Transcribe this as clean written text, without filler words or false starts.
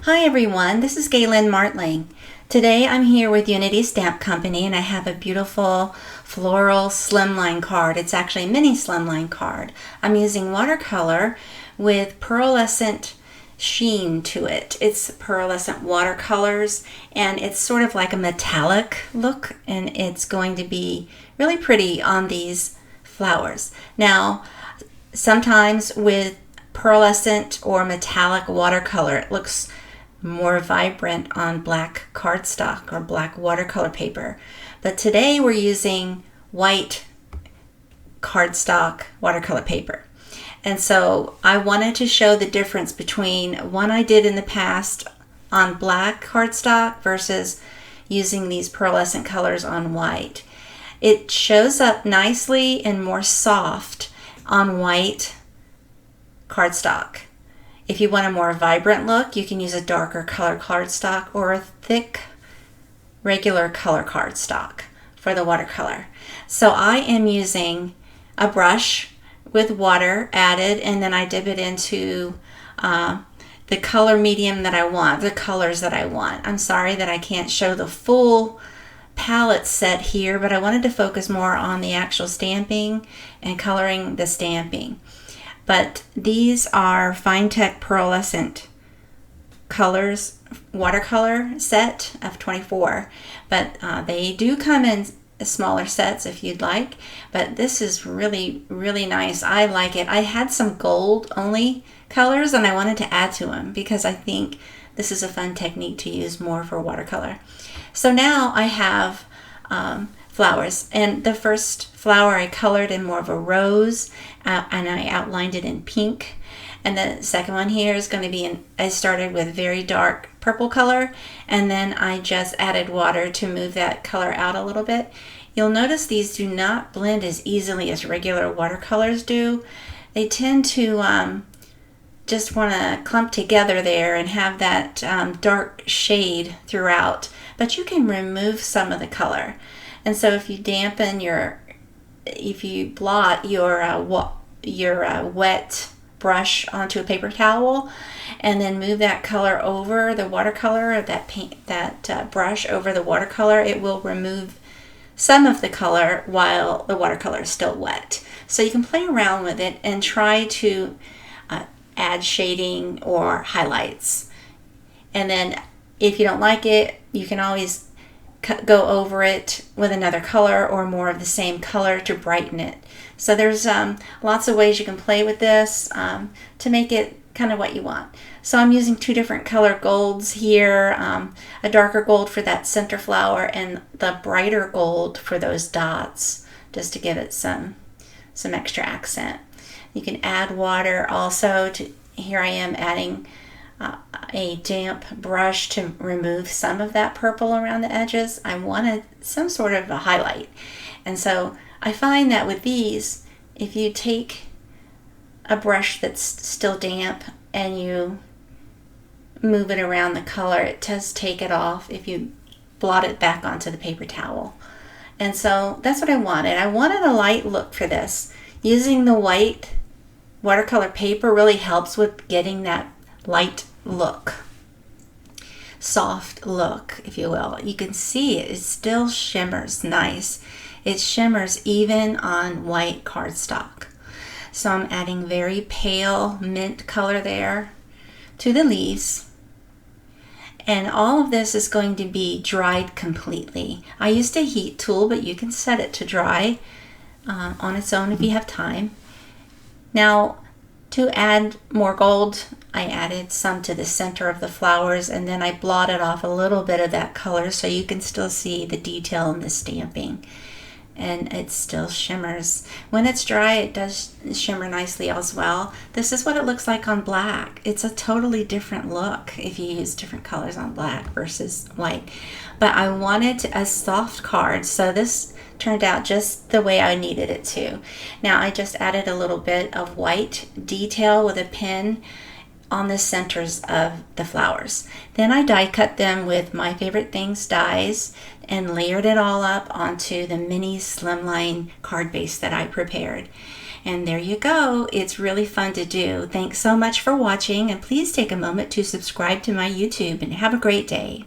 Hi everyone, this is Galen Martling. Today I'm here with Unity Stamp Company and I have a beautiful floral slimline card. It's actually a mini slimline card. I'm using watercolor with pearlescent sheen to it. It's pearlescent watercolors and it's sort of like a metallic look, and it's going to be really pretty on these flowers. Now, sometimes with pearlescent or metallic watercolor, it looks more vibrant on black cardstock or black watercolor paper. But today we're using white cardstock watercolor paper. And so I wanted to show the difference between one I did in the past on black cardstock versus using these pearlescent colors on white. It shows up nicely and more soft on white cardstock. If you want a more vibrant look, you can use a darker color cardstock or a thick regular color cardstock for the watercolor. So I am using a brush with water added, and then I dip it into the color medium that I want, the colors that I want. I'm sorry that I can't show the full palette set here, but I wanted to focus more on the actual stamping and coloring the stamping. But these are Finetech Pearlescent colors watercolor set of 24, but they do come in smaller sets if you'd like, but this is really nice. I like it. I had some gold only colors and I wanted to add to them because I think this is a fun technique to use more for watercolor. So now I have flowers, and the first flower I colored in more of a rose, and I outlined it in pink. And the second one here is going to be I started with very dark purple color, and then I just added water to move that color out a little bit. You'll notice these do not blend as easily as regular watercolors do. They tend to just want to clump together there and have that dark shade throughout, but you can remove some of the color. And so if you blot your wet brush onto a paper towel and then move that color over the watercolor, that brush over the watercolor, it will remove some of the color while the watercolor is still wet. So you can play around with it and try to add shading or highlights. And then if you don't like it, you can always go over it with another color or more of the same color to brighten it. So there's lots of ways you can play with this to make it kind of what you want. So I'm using two different color golds here, a darker gold for that center flower and the brighter gold for those dots, just to give it some extra accent. You can add water also. Here I am adding a damp brush to remove some of that purple around the edges. I wanted some sort of a highlight. And so I find that with these, if you take a brush that's still damp and you move it around the color, it does take it off if you blot it back onto the paper towel. And so that's what I wanted. I wanted a light look for this. Using the white watercolor paper really helps with getting that light look, soft look, if you will. You can see it still shimmers nice. It shimmers even on white cardstock. So I'm adding very pale mint color there to the leaves. And all of this is going to be dried completely. I used a heat tool, but you can set it to dry on its own if you have time. Now, to add more gold, I added some to the center of the flowers, and then I blotted off a little bit of that color so you can still see the detail in the stamping. And it still shimmers. When it's dry, it does shimmer nicely as well. This is what it looks like on black. It's a totally different look if you use different colors on black versus white. But I wanted a soft card, so this turned out just the way I needed it to. Now I just added a little bit of white detail with a pen on the centers of the flowers. Then I die cut them with My Favorite Things dies and layered it all up onto the mini slimline card base that I prepared. And there you go. It's really fun to do. Thanks so much for watching, and please take a moment to subscribe to my YouTube, and have a great day.